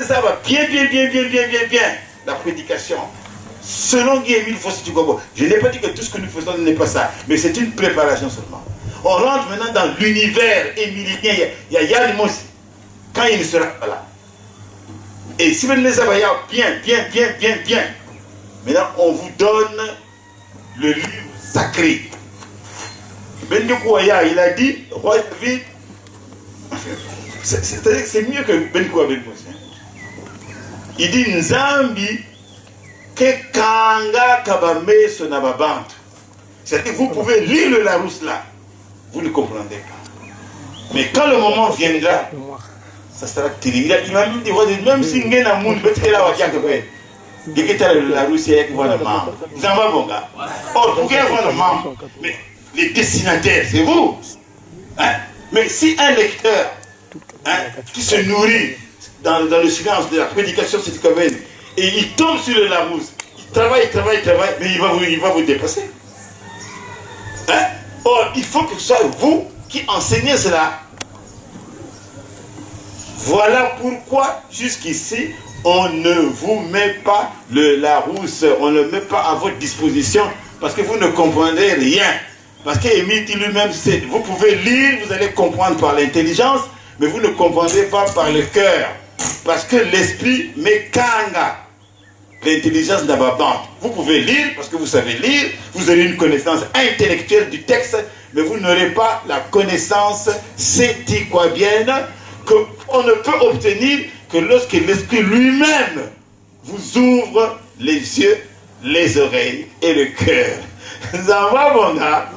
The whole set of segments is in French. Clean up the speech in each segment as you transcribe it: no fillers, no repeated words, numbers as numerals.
ça va bien, la prédication. Selon Guy Émile Fossé-Tugobo, je n'ai pas dit que tout ce que nous faisons n'est pas ça, mais c'est une préparation seulement. On rentre maintenant dans l'univers émilien, il y a Yann Mossi, quand il ne sera pas là. Et si vous ne les avez pas bien, maintenant on vous donne le livre sacré. Ben Kouaya, il a dit, roi David, c'est-à-dire que c'est mieux que Ben Kouaya. Il dit, Nzambi, que Kanga Kabame Sonababantu. C'est-à-dire que vous pouvez lire le Larousse là, vous ne comprendrez pas. Mais quand le moment viendra, ça sera terrible. Il m'a dit, même si vous avez un monde, vous avez le Larousse, vous avez un membre. Vous avez un membre. Oh, vous avez un membre. Mais les destinataires, c'est vous. Hein? Mais si un lecteur qui se nourrit dans le silence de la prédication cette commune et il tombe sur le Larousse, il travaille, mais il va vous dépasser. Hein? Or, il faut que ce soit vous qui enseignez cela. Voilà pourquoi, jusqu'ici, on ne vous met pas le Larousse, on ne le met pas à votre disposition, parce que vous ne comprenez rien. Parce qu'Émile dit lui-même, vous pouvez lire, vous allez comprendre par l'intelligence, mais vous ne comprendrez pas par le cœur. Parce que l'esprit met kanga. L'intelligence d'Ababante. Vous pouvez lire, parce que vous savez lire, vous avez une connaissance intellectuelle du texte, mais vous n'aurez pas la connaissance sétiquabienne qu'on ne peut obtenir que lorsque l'esprit lui-même vous ouvre les yeux, les oreilles et le cœur. Ça va, mon gars?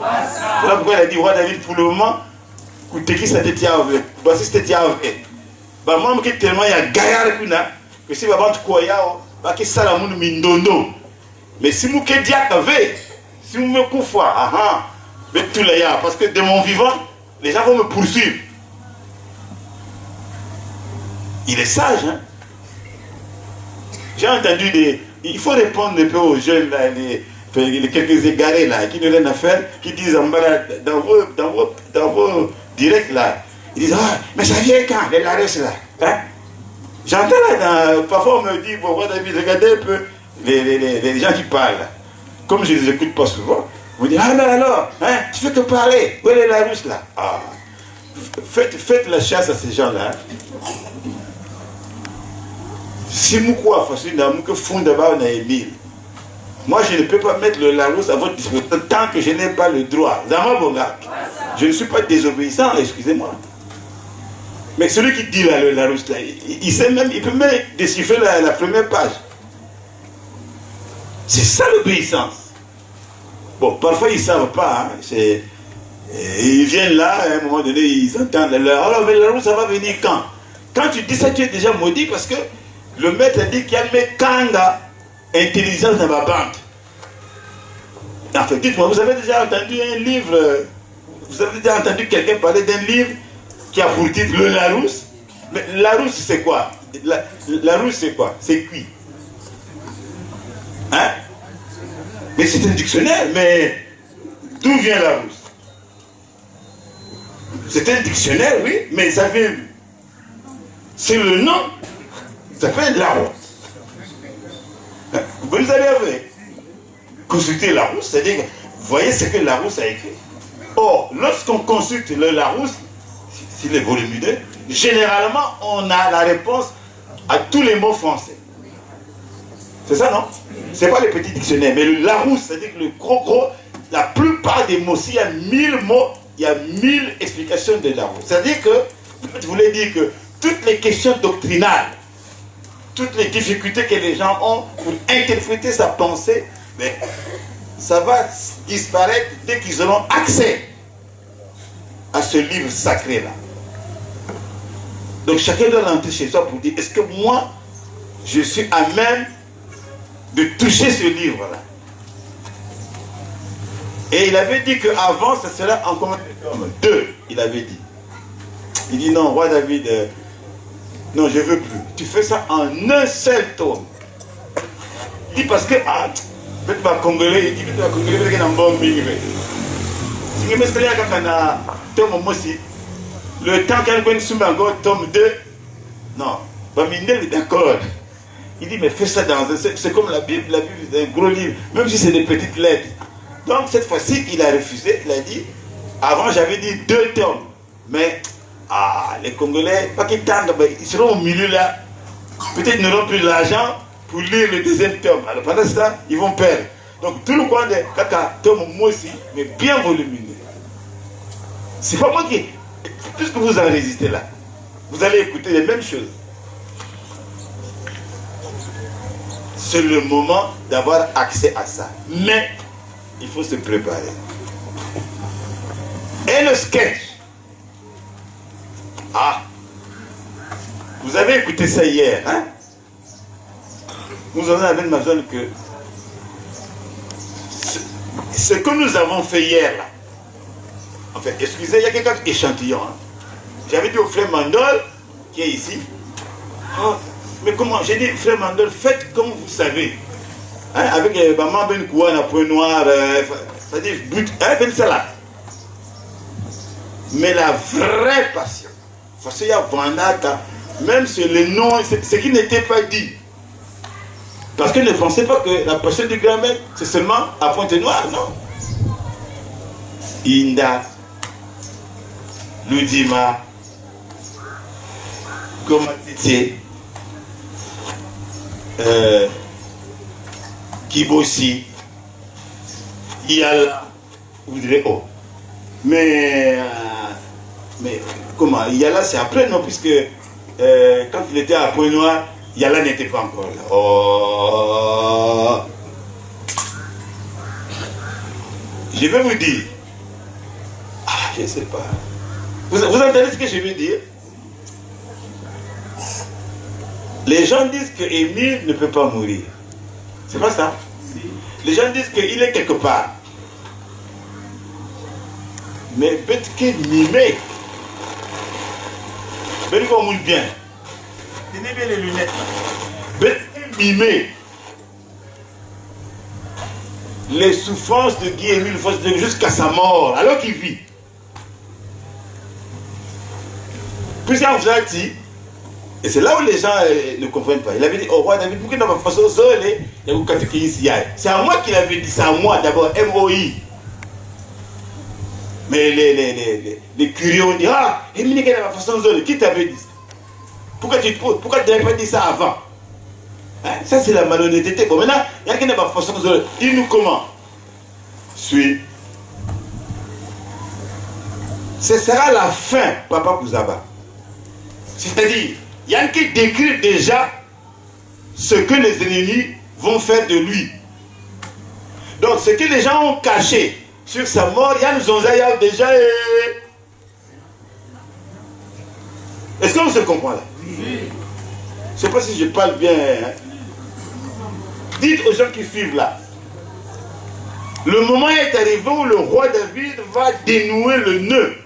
Voilà pourquoi il a dit, roi David, pour le moment, écoutez qui ça te tient avec. Voici ce que tu as avec. Bah, moi, je tellement il y a gaillard que si Babante Koya, bah, que ça la moune mindono. Mais si vous que diak avec, si vous me koufa, mais tout là, parce que de mon vivant, les gens vont me poursuivre. Il est sage, hein? J'ai entendu des. Il faut répondre un peu aux jeunes, là, les quelques égarés là, qui n'ont rien à faire, qui disent dans vos directs là, ils disent, ah, mais ça vient quand, les Larousse là, hein? J'entends là, parfois on me dit, bon, David, regardez un peu les gens qui parlent là. Comme je ne les écoute pas souvent, on me dit, ah mais alors, hein, tu fais que parler, où est les Larousse là? Ah, faites la chasse à ces gens là. Si vous quoi, que fond d'abord on a Émile. Moi, je ne peux pas mettre le Larousse à votre disposition tant que je n'ai pas le droit. Je ne suis pas désobéissant, excusez-moi. Mais celui qui dit là, le Larousse, là, il sait même, il peut même déchiffrer la première page. C'est ça l'obéissance. Bon, parfois ils ne savent pas. Hein, ils viennent là, à un moment donné, ils entendent. Alors, mais le Larousse, ça va venir quand? Quand tu dis ça, tu es déjà maudit parce que le maître a dit qu'il y a mes kanga. Intelligence dans ma bande. En fait, dites-moi, vous avez déjà entendu un livre, vous avez déjà entendu quelqu'un parler d'un livre qui a pour titre le Larousse? Mais Larousse, c'est quoi? Larousse, c'est quoi? C'est cuit. Hein? Mais c'est un dictionnaire, mais d'où vient Larousse? C'est un dictionnaire, oui, mais ça vient. C'est le nom, ça fait Larousse. Vous allez consulter Larousse, c'est-à-dire que vous voyez ce que Larousse a écrit. Or, lorsqu'on consulte le Larousse, s'il est volumineux, généralement, on a la réponse à tous les mots français. C'est ça, non? C'est pas les petits dictionnaires, mais le Larousse, c'est-à-dire que le gros, la plupart des mots, s'il y a 1000 mots, il y a 1000 explications de Larousse. C'est-à-dire que, je voulais dire que toutes les questions doctrinales, toutes les difficultés que les gens ont pour interpréter sa pensée, mais ça va disparaître dès qu'ils auront accès à ce livre sacré-là. Donc chacun doit rentrer chez soi pour dire, est-ce que moi, je suis à même de toucher ce livre-là? Et il avait dit qu'avant, ça serait en combien de tomes? 2, il avait dit. Il dit, non, roi David... non, je ne veux plus. Tu fais ça en un seul tome. Il dit parce que, peut-être ma congolais, il dit que tu vas congolais, il y a un bon bing. Si je me suis dit que tome aussi, le temps qu'elle connaît encore tome 2, non, Bamindel est d'accord. Il dit, mais fais ça dans un... C'est comme la Bible c'est un gros livre, même si c'est des petites lettres. Donc cette fois-ci, il a refusé, il a dit, avant j'avais dit 2 tomes, mais les Congolais, pas qu'ils tendent, ils seront au milieu là, peut-être ils n'auront plus l'argent pour lire le 2e tome. Alors pendant ce temps, ils vont perdre. Donc tout le coin de Kaka, tome moi aussi, mais bien volumineux. C'est pas moi qui... Puisque vous enregistrez là, vous allez écouter les mêmes choses. C'est le moment d'avoir accès à ça. Mais il faut se préparer. Et le sketch. Vous avez écouté ça hier, hein? Nous en avons besoin que ce que nous avons fait hier là. Enfin, excusez, il y a quelqu'un échantillon. Hein? J'avais dit au frère Mandol, qui est ici. Mais comment? J'ai dit, frère Mandol, faites comme vous savez. Hein, avec maman ben kouan à point noir, c'est-à-dire but, ben salade. Mais la vraie passion, parce qu'il y a Vandata, même sur les noms, ce qui n'était pas dit. Parce que ne pensez pas que la passion du grand maître, c'est seulement à pointe noire, non. Inda, Ludima, Gomatiti, Kibosi, Yala, vous direz, oh. Mais comment? Yala, c'est après, non? Puisque quand il était à Point Noir, Yala n'était pas encore là. Oh. Je vais vous dire. Je ne sais pas. Vous entendez ce que je veux dire? Les gens disent que Émile ne peut pas mourir. C'est pas ça? Les gens disent qu'il est quelque part. Mais peut-être qu'il mimé. Ben qu'on moule bien. Tenez bien les lunettes. Peut-être qu'il mimé. Les souffrances de Guy Émile jusqu'à sa mort, alors qu'il vit. Plusieurs vous a dit, et c'est là où les gens ne comprennent pas. Il avait dit au roi David, pourquoi il n'a pas fait ça? C'est à moi qu'il avait dit, c'est à moi d'abord, MOI. Mais les curieux ont dit, Émile n'a pas fait ça, qui t'avait dit ça? Pourquoi tu n'avais pas dit ça avant? Hein? Ça c'est la malhonnêteté. Bon maintenant, il y a qui n'a pas fait ça, il nous comment? Suis. Ce sera la fin, Papa Kouzaba. C'est-à-dire, il y a qui décrit déjà ce que les ennemis vont faire de lui. Donc, ce que les gens ont caché sur sa mort, il y a nous ont déjà... Est-ce qu'on se comprend là? Oui. Je ne sais pas si je parle bien. Hein? Dites aux gens qui suivent là. Le moment est arrivé où le roi David va dénouer le nœud.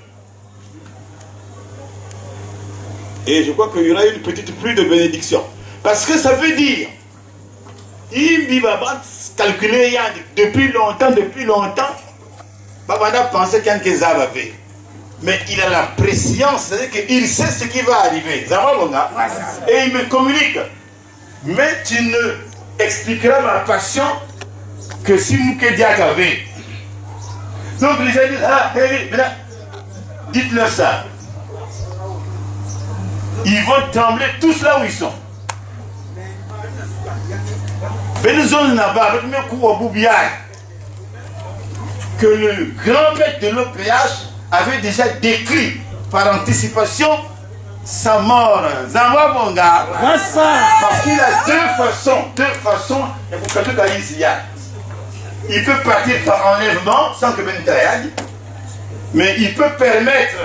Et je crois qu'il y aura une petite pluie de bénédiction. Parce que ça veut dire, calculer depuis longtemps, Babada pensait qu'il y a un Kézab avait. Mais il a la préscience, c'est-à-dire qu'il sait ce qui va arriver. Et il me communique. Mais tu ne expliqueras ma passion que si Moukédiak avait. Donc les gens disent, dites-leur ça. Ils vont trembler tous là où ils sont. Que le grand maître de l'OPH avait déjà décrit par anticipation sa mort. Parce qu'il a deux façons. Il peut partir par enlèvement sans que Ben Tayad, mais il peut permettre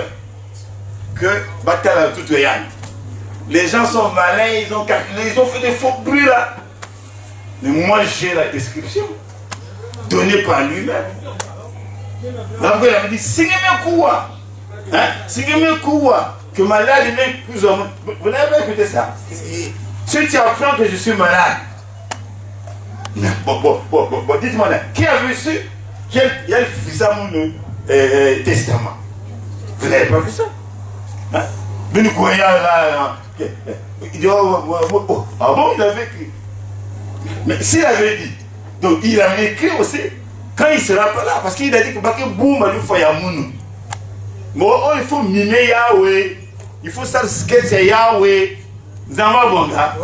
que Batala tout Yann. Les gens sont malins, ils ont calculé, ils ont fait des faux bruits là. Mais moi j'ai la description donnée par lui-même. Donc il avait dit, Singeme Koua, que malade est même plus ou moins. Vous n'avez pas écouté ça? Si tu apprends que je suis malade, bon, dites-moi là, qui a vu ça? Qui a vu ça mon testament? Vous n'avez pas vu ça? Mais nous croyons là, Il dit, oh, ah bon, il avait écrit. Mais s'il avait dit, donc il avait écrit aussi, quand il ne sera pas là, parce qu'il a dit que boum, il faut Yamounu. Bon, il faut mimer Yahweh, il faut ça ce que c'est Yahweh. Zama Bonga.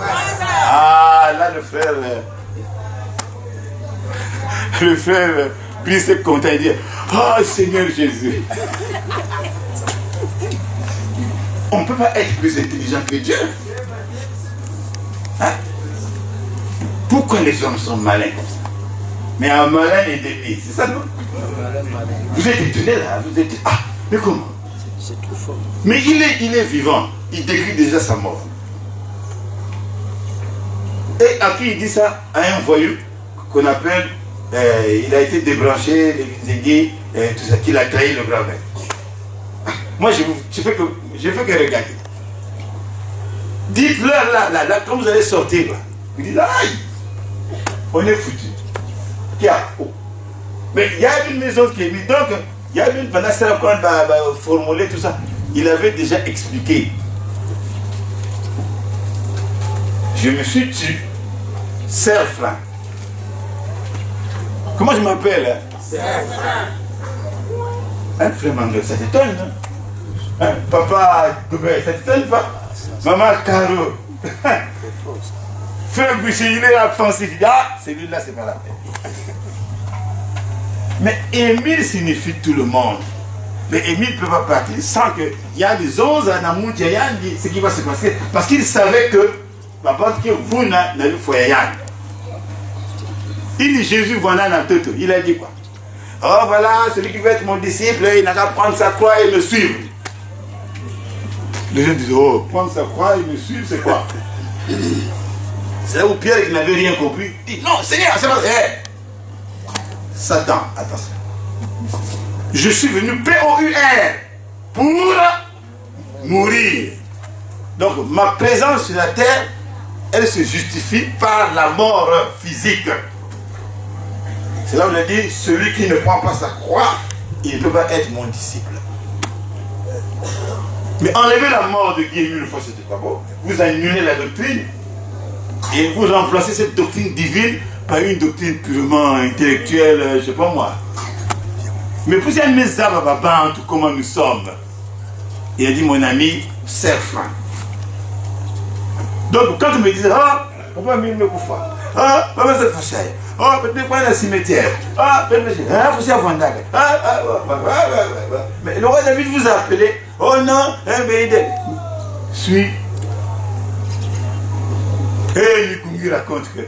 Ah, là le frère Brice est content, il dit, oh Seigneur Jésus. On ne peut pas être plus intelligent que Dieu. Hein? Pourquoi les hommes sont malins comme ça? Mais un malin est déni, c'est ça non? Vous êtes étonné là, vous êtes... Ah, mais comment? C'est trop fort. Mais il est vivant, il décrit déjà sa mort. Et à qui il dit ça? À un voyou qu'on appelle, il a été débranché, les Vizégui, tout ça, qu'il a trahi le grand maître. Moi, je fais que regarder. Dites-leur là, quand vous allez sortir, là, vous dites, aïe, on est foutu. Mais il y a une maison qui est mise. Donc, il y a une, pendant ça, quand on va formuler tout ça, il avait déjà expliqué. Je me suis tué, Serfran. Comment je m'appelle? Serfran. Hein, frère Mangel, ça t'étonne, non? Hein, papa, ça t'étonne pas? Maman Caro. Frère Boucher, il est offensif. Il dit, ah, celui-là, c'est pas la peine. Mais Émile signifie tout le monde. Mais Émile ne peut pas partir sans qu'il y a des choses en amour, il y a ce qui va se passer. Parce qu'il savait que, que vous n'avez pas fait. Il dit Jésus, voilà dans tout. Il a dit quoi? Oh voilà, celui qui veut être mon disciple, il n'a qu'à prendre sa croix et me suivre. Les gens disent, oh, prendre sa croix et me suivre, c'est quoi? C'est là où Pierre qui n'avait rien compris. Il dit, non, Seigneur, c'est pas... Hey. Satan, attention. Je suis venu P-O-U-R pour mourir. Donc ma présence sur la terre, elle se justifie par la mort physique. C'est là où on a dit, celui qui ne prend pas sa croix, il ne peut pas être mon disciple. Mais enlevez la mort de Guillemot une fois, c'était pas beau. Vous annulez la doctrine et vous remplacez cette doctrine divine par une doctrine purement intellectuelle, je ne sais pas moi. Mais pour ça, mes abababa, en tout comment nous sommes. Il a dit, mon ami, Serfran. Donc, quand tu me disais, ah, papa, mais il me coupe pas. Ah, papa, c'est fâché. Ah, peut-être pas dans le cimetière. Ah, peut-être pas. Ah, faut s'y Vandaga. Mais le roi David vous a appelé. Oh non, mais il suis. Et Nikungi raconte que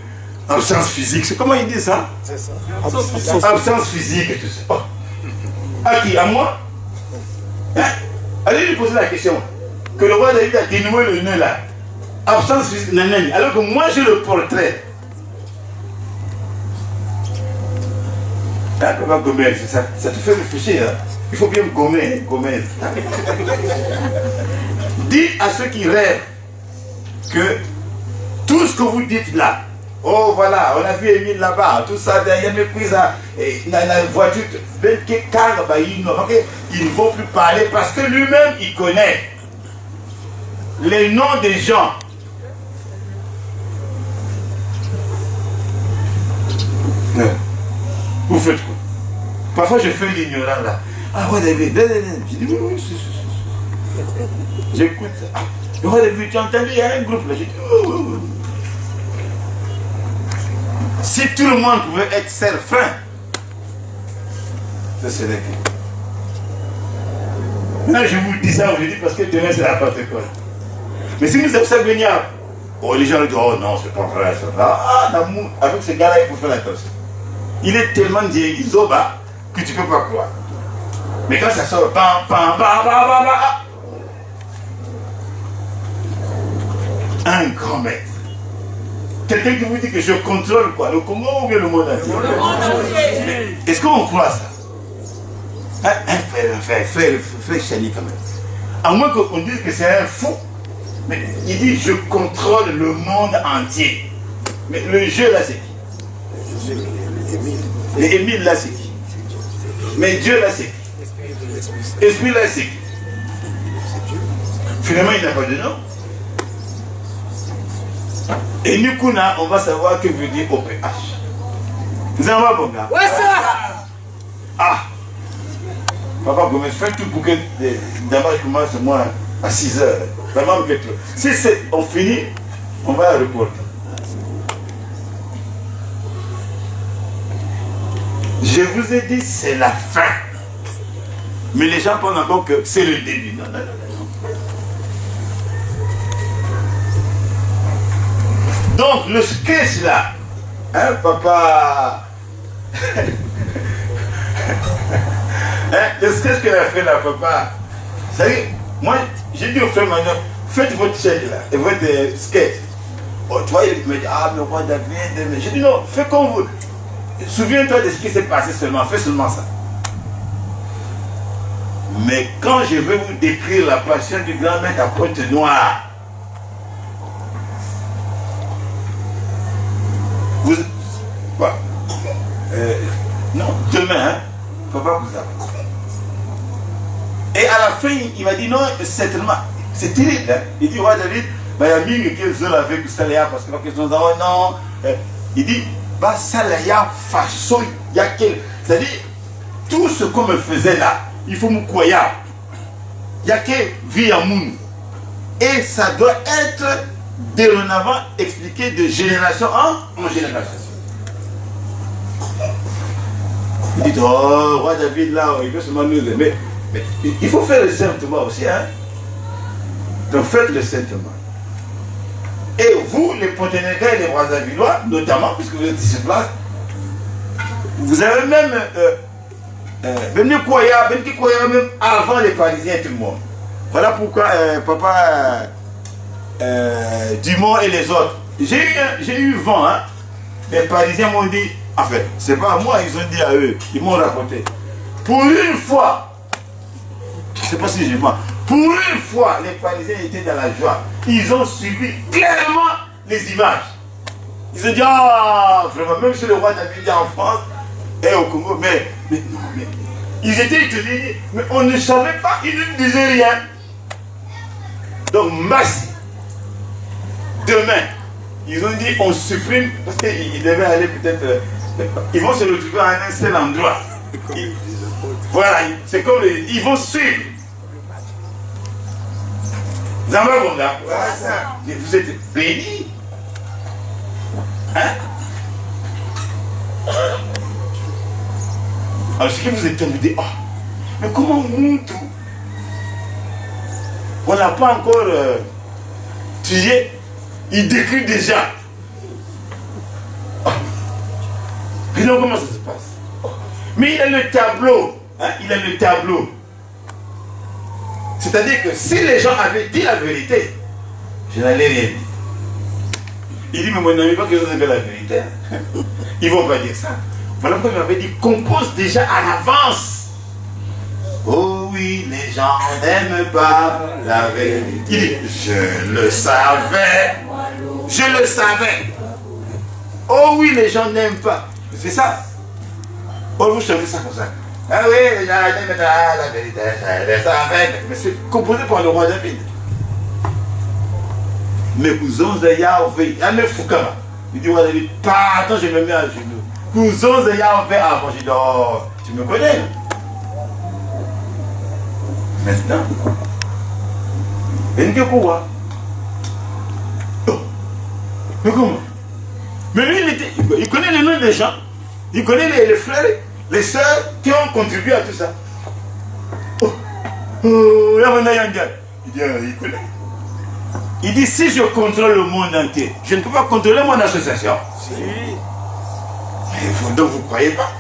absence physique, c'est comment il dit ça? C'est ça. Absence physique et tout ça. Oh. À qui? À moi? Hein? Allez lui poser la question. Que le roi David a dénoué le nœud là. Absence physique, nanani. Alors que moi j'ai le portrait. Ah, comment gommer, ça te fait réfléchir. Hein? Il faut bien gommer. Dites à ceux qui rêvent que tout ce que vous dites là, oh voilà, on a vu Émile là-bas, tout ça, il y a mépris dans la voiture, ils ne vont plus parler parce que lui-même, il connaît les noms des gens. Vous faites quoi? Parfois je fais l'ignorant là. Ah ouais, David, je dis oui, j'écoute ça. Ah, ouais, David, tu as entendu, il y a un groupe là. Je dis oui. Si tout le monde pouvait être Serfran, ça serait que. Maintenant, je vous dis ça aujourd'hui parce que demain c'est la Pentecôte. Mais si nous sommes venir, oh, les gens disent, oh non, c'est pas vrai, c'est vrai. Ah, d'amour, avec ce gars-là, il faut faire attention. Il est tellement Isoba que tu ne peux pas croire. Mais quand ça sort, un grand maître. Quelqu'un qui vous dit que je contrôle quoi, le Congo ou bien le monde entier? Est-ce qu'on croit ça? Un frère Chani quand même. À moins qu'on dise que c'est un fou. Mais il dit je contrôle le monde entier. Mais le jeu là c'est qui? Et Émile là c'est qui? Mais Dieu là c'est qui? Esprit là c'est qui? Finalement il n'a pas de nom. Et Nukuna, on va savoir que veut dire OPH. Vous en avez bon gars? Ouais, ça! Ah! Papa Gomez, fais tout pour que d'abord je commence moi à 6 heures. Vraiment, si on finit, on va reporter. Je vous ai dit, c'est la fin. Mais les gens pensent encore que c'est le début. Non, non, non, non. Donc, le sketch là, hein, papa. Hein, le sketch qu'il a fait là, papa. Vous savez, moi, j'ai dit au frère maintenant, faites votre sketch là, et votre sketch. Oh, tu vois, il me dit, ah, mais roi David, j'ai dit non, fais comme vous. Souviens-toi de ce qui s'est passé seulement, fais seulement ça. Mais quand je vais vous décrire la passion du grand maître à Pointe-Noire, vous... Quoi? Non, demain, hein, papa vous a. Et à la fin, il m'a dit non, certainement, c'est terrible. Hein? Il dit, roi David, il y a mille qui sont avec Salaya parce que la question de non. Il dit, bah Salaya façon, il y a quel. C'est-à-dire, tout ce qu'on me faisait là, il faut me croire. Il n'y a que vie à moun. Et ça doit être dorénavant expliqué de génération en génération. Il dit, oh, roi David là, il veut se manœuvrer. Mais il faut faire le saintement aussi. Hein? Donc faites le saintement. Et vous, les Ponténégalais et les Brazzavillois, notamment, puisque vous êtes ici sur place, vous avez même même avant les Parisiens et tout le monde. Voilà pourquoi papa Dumont et les autres. J'ai eu vent, hein. Les Parisiens m'ont dit, en fait, c'est pas à moi, ils ont dit à eux, ils m'ont raconté. Pour une fois, je ne sais pas si je mens, pour une fois, les Parisiens étaient dans la joie. Ils ont suivi clairement les images. Ils ont dit, ah, vraiment, même si le roi David est en France et au Congo, mais non, mais ils étaient étonnés, mais on ne savait pas, ils ne disaient rien. Donc, merci. Demain, ils ont dit, on supprime, parce qu'ils devaient aller peut-être, ils vont se retrouver à un seul endroit. Voilà, c'est comme ils vont suivre. Vous en avez bon là? Vous êtes bénis. Hein? Alors ce que vous êtes en train de dire, oh, mais comment Muntu? On n'a pas encore tué. Il décrit déjà. Oh. Et donc comment ça se passe? Oh. Mais il a le tableau. Hein? Il a le tableau. C'est-à-dire que si les gens avaient dit la vérité, je n'allais rien dire. Il dit, mais mon ami, pas que vous avez la vérité. Ils ne vont pas dire ça. Voilà pourquoi il m'avait dit, compose déjà à l'avance. Oh oui, les gens n'aiment pas la vérité. Il dit, je le savais. Je le savais. Oh oui, les gens n'aiment pas. C'est ça. Oh, vous chantez ça comme ça. Ah oui, les gens n'aiment pas la vérité. Je le savais. Mais c'est composé par le roi David. Mais vous avez Yahvé, il dit, pardon, je me mets à genoux. Vous avez Yahvé avant, je dis, oh, tu me connais. Maintenant, il dit quoi? Mais comment? Mais lui, il connaît les noms des gens, il connaît les frères, les sœurs qui ont contribué à tout ça. Oh, il dit, il connaît. Il dit, si je contrôle le monde entier, je ne peux pas contrôler mon association. Si. Mais donc vous ne croyez pas?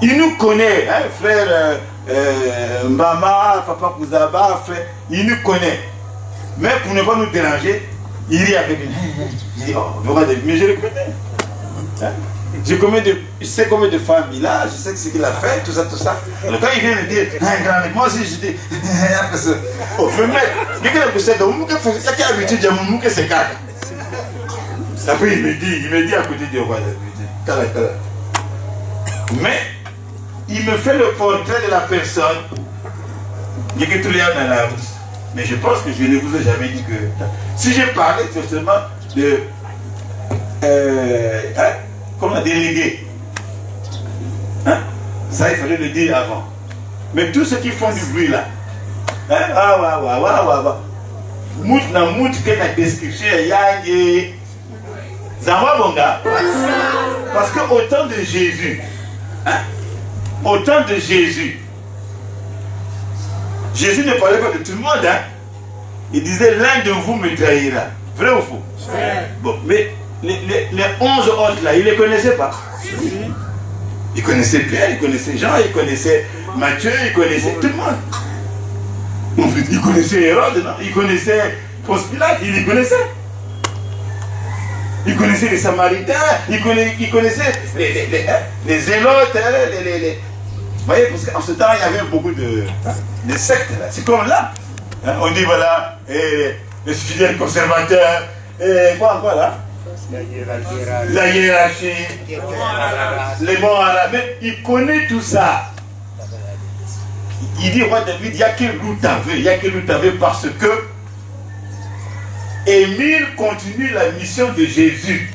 Il nous connaît, hein, frère Mbama, papa Kouzaba, frère, il nous connaît. Mais pour ne pas nous déranger, il rit avec une... Il dit, oh, mais je le connais. Hein? Je sais combien de femmes il a, je sais ce qu'il a fait, tout ça, tout ça. Alors quand il vient me dire, grand-mère, moi aussi je dis, oh, je vais mettre, quelqu'un a poussé dans mon mouke, il y a habitude de mon mouke, c'est calme. Après il me dit à côté du roi, mais il me fait le portrait de la personne, il y a que tout le monde dans la route. Mais je pense que je ne vous ai jamais dit que, si j'ai parlé, c'est seulement de comment déléguer. Hein? Ça, il fallait le dire avant. Mais tous ceux qui font du bruit là, mout na mout que la description y Bonga. Parce que au temps de Jésus, au temps de Jésus, Jésus ne parlait pas de tout le monde. Hein? Il disait l'un de vous me trahira. Vrai ou faux? Bon, mais les 11 autres là, il ne les connaissait pas. Il connaissait Pierre, il connaissait Jean, il connaissait Matthieu, il connaissait tout le monde. Il connaissait Hérode, non? Il connaissait Ponce Pilate, il les connaissait. Il connaissait les Samaritains, il connaissait les zélotes, Vous voyez, parce qu'en ce temps, il y avait beaucoup de sectes là. C'est comme là. Hein? On dit voilà, les fidèles conservateurs, quoi encore là? La hiérarchie, les bons arabes, mais il connaît tout ça. Il dit, roi David, il n'y a que l'Outavé, parce que Émile continue la mission de Jésus.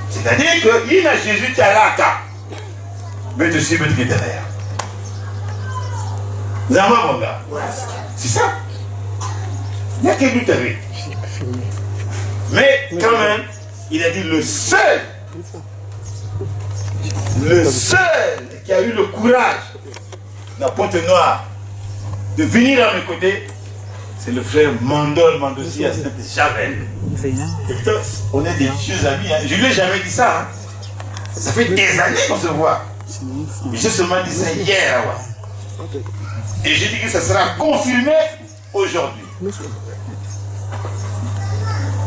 C'est-à-dire qu'il a Jésus Tchalaka. Mais tu sais, mais tu es derrière. Zama, mon gars. C'est ça. Il n'y a que l'Outavé. Mais quand même, il a dit le seul qui a eu le courage dans Pointe-Noire de venir à mes côtés, c'est le frère Mandossi à Sainte-Javel. On est des vieux amis. Hein. Je ne lui ai jamais dit ça. Hein. Ça fait des années qu'on se voit. J'ai seulement dit ça hier. Ouais. Et j'ai dit que ça sera confirmé aujourd'hui.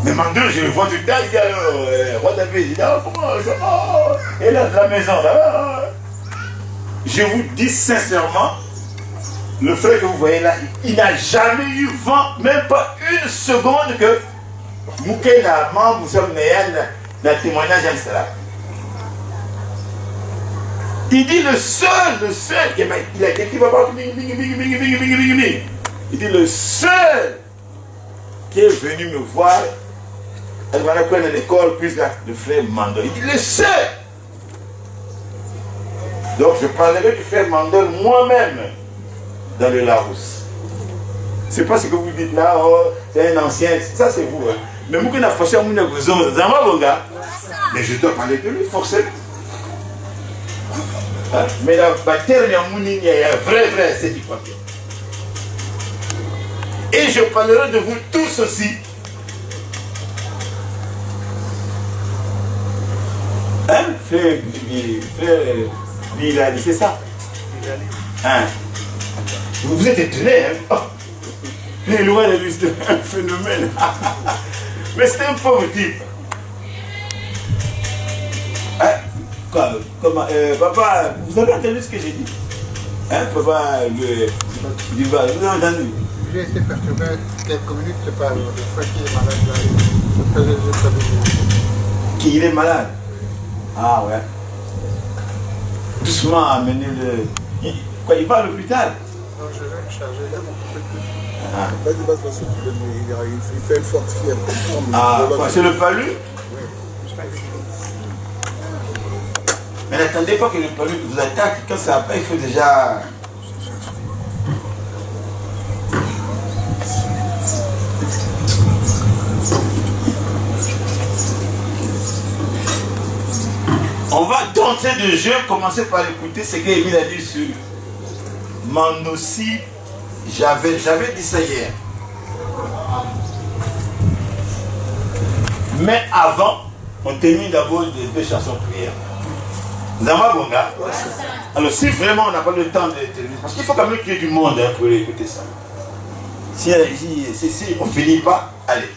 Mais Mando, je le vois tout le temps, il dit alors, roi David, il dit alors, comment ça va? Et là, de la maison, là. Je vous dis sincèrement, le frère que vous voyez là, il n'a jamais eu vent, même pas une seconde que Mouké n'a membre, vous sommes dans le témoignage, etc. Il dit le seul, il a dit qu'il va pas, il dit le seul qui est venu me voir, elle va prendre l'école, puis le frère Mandol. Il dit le seul. Donc je parlerai du frère Mandol moi-même dans le Larousse. C'est pas ce que vous dites là, oh, c'est un ancien, ça c'est vous. Hein. Mais moi, je forcé à mon mais je dois parler de lui, forcément. Hein? Mais la bataille, il y a vrai, c'est du papier. Et je parlerai de vous tous aussi. Hein, frère Bilali, c'est ça? Hein? Vous êtes étonné, hein? Oh. Mais loin de lui, c'est un phénomène. Mais c'est un pauvre type. Hein? Comment, papa, vous avez entendu ce que j'ai dit? Hein, papa, vous avez entendu? J'ai été perturbé quelques minutes par le frère qui est malade là. Qui il est malade? Ah ouais. Doucement amener le... Quoi, il va à l'hôpital? Non, je vais me charger là, mon Ah. Il fait une forte fièvre. Ah, c'est le palu? Oui. Mais n'attendez pas que le palu vous attaque. Quand ça va, il faut déjà... On va tenter de jeu, commencer par écouter ce qu'Émile a dit sur Mandossi. J'avais dit ça hier. Mais avant, on termine d'abord les deux chansons de prière. Zama Bonga. Alors si vraiment on n'a pas le temps de terminer, parce qu'il faut quand même qu'il y ait du monde hein, pour écouter ça. Si on ne finit pas, allez,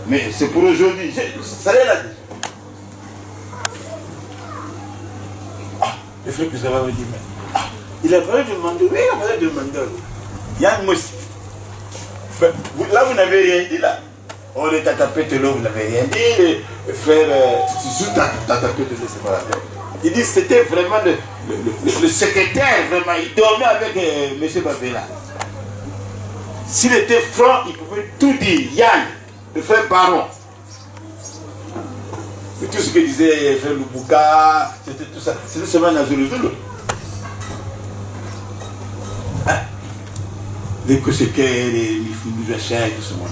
mais c'est pour aujourd'hui. Ça l'est là. Le frère que ça va me dire, mais, il a parlé de Mandol, oui, il a parlé de Mandol. Yann Moussi. Là, vous n'avez rien dit, là. On est tatapé de l'eau, vous n'avez rien dit. Le frère, c'est sous tatapé de l'eau, c'est pas la peine. Il dit que c'était vraiment le secrétaire, vraiment. Il dormait avec M. Babela. S'il était franc, il pouvait tout dire. Yann, le frère Baron. Et tout ce que disait frère Lubuka, c'était tout ça. C'était seulement dans le Zulu. Hein? Les Koseke, les Mifoulouachins, tout ce monde.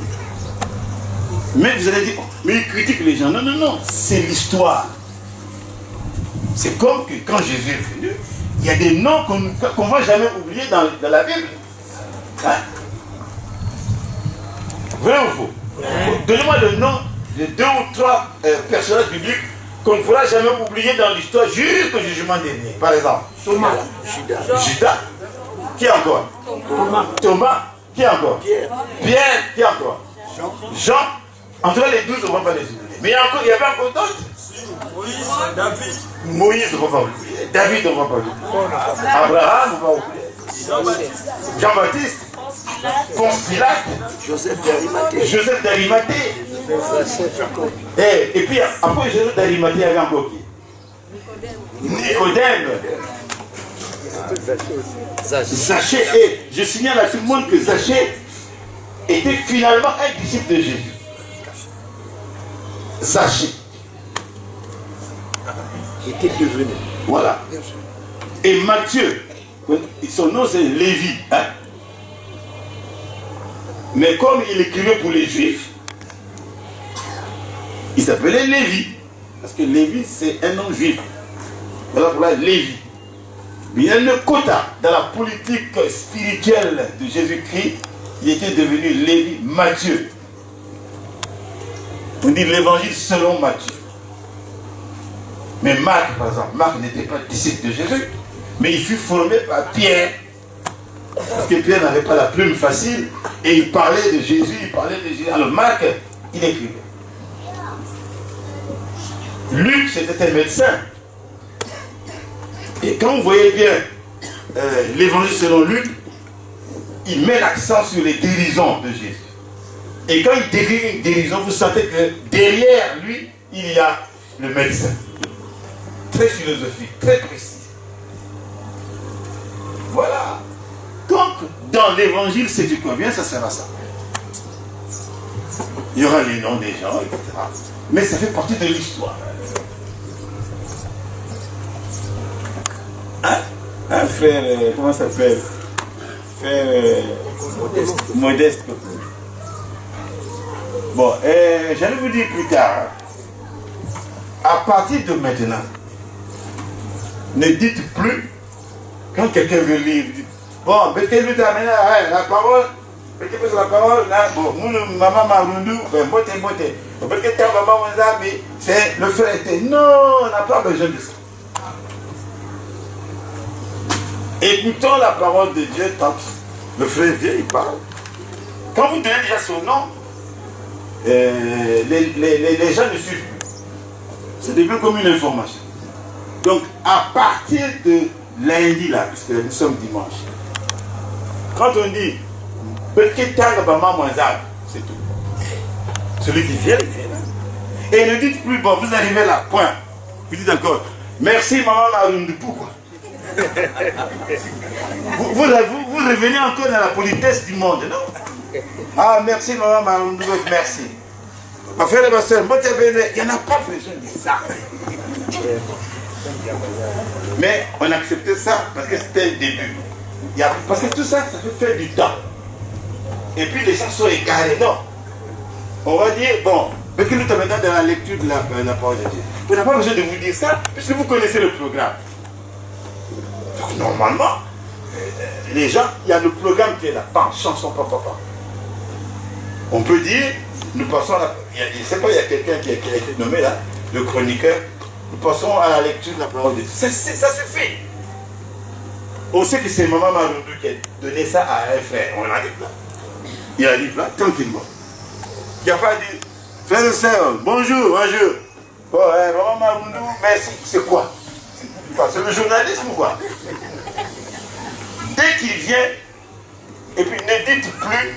Mais vous allez dire, oh, mais ils critiquent les gens. Non, non, non, c'est l'histoire. C'est comme que quand Jésus est venu, il y a des noms qu'on ne va jamais oublier dans la Bible. Hein? Vrai ou faux? Donnez-moi le nom de 2 ou 3 personnages bibliques qu'on ne pourra jamais oublier dans l'histoire jusqu'au jugement dernier. Par exemple, Thomas. Judas. Qui encore? Thomas. Qui encore? Pierre. Qui encore? Jean. En tout cas, les 12, on ne va pas les oublier. Mais il y avait encore d'autres. Moïse, on ne va pas oublier. David, on ne va pas oublier. Abraham, on va oublier. Jean-Baptiste. Ponce Pilate. Joseph d'Arimathée. Et puis, après Joseph d'Arimathée, il y avait encore qui? Nicodème. Zachée. Et je signale à tout le monde que Zachée était finalement un disciple de Jésus. Zachée était devenu. Voilà. Et Matthieu, son nom c'est Lévi. Hein? Mais comme il écrivait pour les Juifs, il s'appelait Lévi. Parce que Lévi c'est un nom juif. Voilà pourquoi Lévi. Mais il y a le quota dans la politique spirituelle de Jésus-Christ. Il était devenu Lévi, Matthieu. On dit l'évangile selon Matthieu. Mais Marc, par exemple, Marc n'était pas disciple de Jésus, mais il fut formé par Pierre. Parce que Pierre n'avait pas la plume facile, et il parlait de Jésus, Alors Marc, il écrivait. Luc, c'était un médecin. Et quand vous voyez bien l'évangile selon Luc, il met l'accent sur les guérisons de Jésus. Et quand il décrit une guérison, vous sentez que derrière lui, il y a le médecin. Très philosophique, très précis. Voilà. Donc, dans l'évangile, c'est du quoi bien, ça sert à ça. Il y aura les noms des gens, etc. Mais ça fait partie de l'histoire. Un frère, comment ça s'appelle? Frère Modeste. Bon, j'allais vous dire plus tard, à partir de maintenant, ne dites plus, quand quelqu'un veut lire, vous dites, bon, mettez-lui la parole, mettez-lui la parole, là, bon, nous, maman Marundu, ben, botte, c'est le frère était, non, on n'a pas besoin de ça. Écoutons la parole de Dieu, tant le frère vient, il parle. Quand vous donnez déjà son nom, les gens ne suivent plus. Ça devient comme une information. Donc, à partir de lundi, là, puisque nous sommes dimanche, quand on dit c'est tout. Celui qui vient, il vient. Et ne dites plus, bon, vous arrivez là, point. Vous dites encore, merci maman Marundu, pourquoi? vous revenez encore dans la politesse du monde, non? Ah, merci maman Marundu, merci. Ma frère et ma soeur, il n'y en a pas besoin de ça. Mais on acceptait ça parce que c'était le début. Parce que tout ça, ça fait faire du temps. Et puis les gens sont égarés. Non. On va dire, bon, parce que nous sommes maintenant dans la lecture de la parole de Dieu. Vous n'avez pas besoin de vous dire ça, puisque vous connaissez le programme. Donc normalement, les gens, il y a le programme qui est là. Pan, chanson, papa. On peut dire, nous passons à la... Je ne sais pas, il y a quelqu'un qui a été nommé là, le chroniqueur. Nous passons à la lecture de la parole de Dieu. Ça suffit. On sait que c'est maman Marundu qui a donné ça à un frère. On arrive là. Il arrive là, tranquillement. Il n'a pas dit, frère et sœur, bonjour. Bon, maman Marundu, merci. C'est quoi? C'est le journalisme ou quoi? Dès qu'il vient, et puis ne dites plus,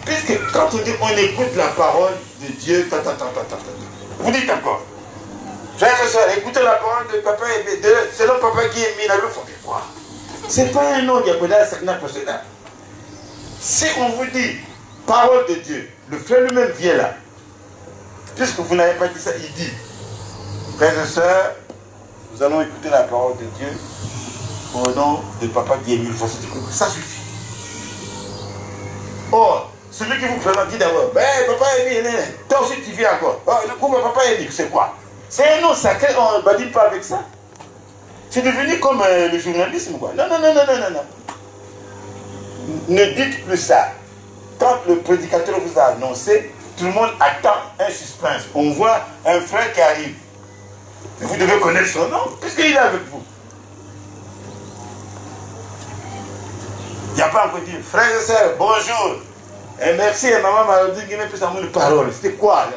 puisque quand on dit on écoute la parole de Dieu, vous dites encore. Frère et soeur, écoutez la parole de papa et c'est le papa qui est mis là, il faut croire. C'est pas un nom qui a posé à certains possédants. Si on vous dit parole de Dieu, le frère lui-même vient là. Puisque vous n'avez pas dit ça, il dit, frères et sœurs, nous allons écouter la parole de Dieu au nom de Papa Guémil. Ça suffit. Or, celui qui vous présente dit d'abord, ben Papa Émile, toi aussi tu viens encore. Oh, le coup, Papa Émile, c'est quoi? C'est un nom sacré, on ne badine pas avec ça. C'est devenu comme le journalisme, quoi. Non. Ne dites plus ça. Quand le prédicateur vous a annoncé, tout le monde attend un suspense. On voit un frère qui arrive. Vous devez connaître son nom, puisqu'il est avec vous. Il n'y a pas encore dit, frères et sœurs, bonjour. Et merci, et maman m'a dit qu'il n'y a plus de parole. C'est quoi?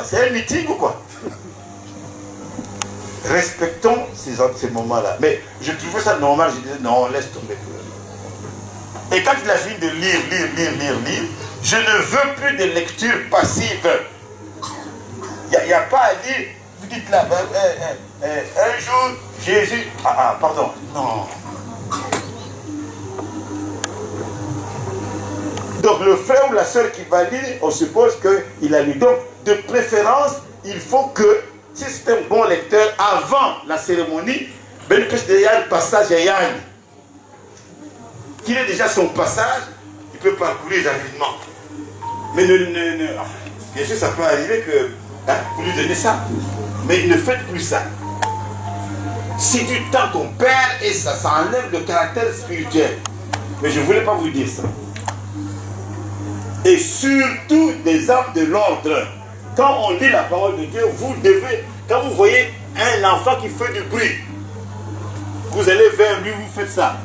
C'est un meeting ou quoi? Respectons ces moments-là. Mais je trouvais ça normal, je disais, non, laisse tomber. Et quand il a fini de lire, je ne veux plus de lecture passive. Il n'y a pas à dire, vous dites là, un jour, Jésus... pardon, non. Donc le frère ou la sœur qui va lire, on suppose qu'il a lu. Donc, de préférence, il faut que, si c'est un bon lecteur, avant la cérémonie, ben que il y a le passage à Yann. Qu'il ait déjà son passage, il peut parcourir rapidement. Mais enfin, bien sûr, ça peut arriver que vous lui donnez ça. Mais ne faites plus ça. C'est du temps qu'on perd et ça enlève le caractère spirituel. Mais je ne voulais pas vous dire ça. Et surtout des hommes de l'ordre. Quand on lit la parole de Dieu, vous devez, quand vous voyez un enfant qui fait du bruit, vous allez vers lui, vous faites ça.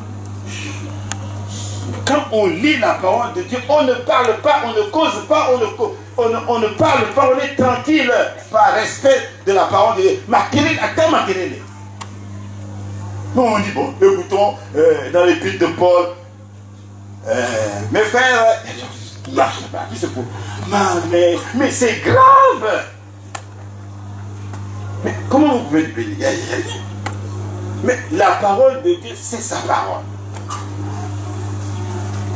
Quand on lit la parole de Dieu, on ne parle pas, on ne cause pas, on ne parle pas, on est tranquille par respect de la parole de Dieu. Bon, on dit, bon, écoutons, dans l'épître de Paul, mes frères, mais c'est grave. Mais comment vous pouvez le bénir? Mais la parole de Dieu, c'est sa parole.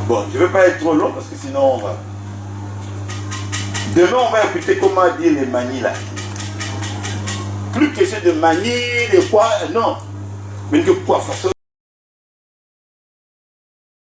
Bon, je ne vais pas être trop long parce que sinon on va... Demain, on va écouter comment dire les manies là. Plus question de manies, de quoi, non. Mais de quoi façon.